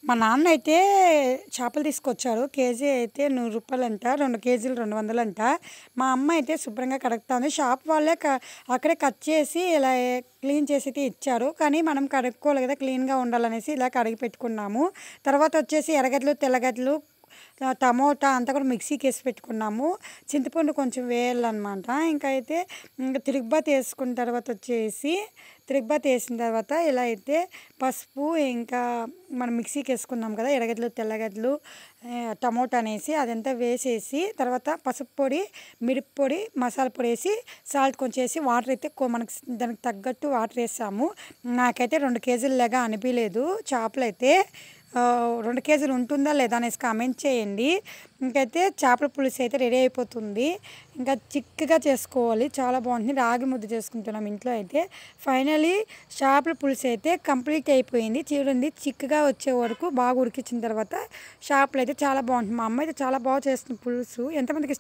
మా నాన్న అయితే చేపలు తీసుకొచ్చారు. కేజీ అయితే రూ. 100 2 కేజీలు 200 మా అమ్మ అయితే శుభ్రంగా కడుగుతాంది. షాప్ వాళ్ళే అక్కడే కట్ చేసి ఇలా క్లీన్ చేసి అయితే ఇచ్చారు. కానీ మనం కడుక్కోవాలి కదా! క్లీన్‌గా ఉండాలనేసి ఇలా కడిగి పెట్టుకున్నాము. తర్వాత వచ్చేసి ఎర్రగడ్డలు, తెల్లగడ్డలు, టమోటా అంతా కూడా మిక్సీకేసి పెట్టుకున్నాము. చింతపండు కొంచెం వేయాలనమాట. ఇంక తిరుగుబాతు వేసుకున్న తర్వాత వచ్చేసి తిరుగుబాతు వేసిన తర్వాత ఇలా అయితే పసుపు, ఇంకా మనం మిక్సీకి వేసుకున్నాం కదా ఎర్రగడ్డలు, తెల్లగడ్డలు, టమోటా అనేసి అదంతా వేసేసి తర్వాత పసుపు పొడి, మిరప్పొడి, మసాలా పొడి వేసి సాల్ట్ కొంచెం వేసి వాటర్ అయితే మనకి దానికి తగ్గట్టు వాటర్ వేసాము. నాకైతే 2 కేజీలలాగా అనిపించలేదు చేపలైతే. 2 కేజీలు ఉంటుందా లేదా అనేసి కామెంట్ చేయండి. ఇంకైతే చేపల పులుసు అయితే రెడీ అయిపోతుంది. ఇంకా చిక్కగా చేసుకోవాలి, చాలా బాగుంటుంది. రాగి ముద్ద చేసుకుంటున్నాం ఇంట్లో అయితే. ఫైనలీ చేపల పులుసు అయితే కంప్లీట్ అయిపోయింది. చూడండి, చిక్కగా వచ్చే వరకు బాగా ఉడికించిన తర్వాత చేపలు అయితే చాలా బాగుంటుంది. మా అమ్మ అయితే చాలా బాగా చేస్తుంది పులుసు. ఎంతమందికి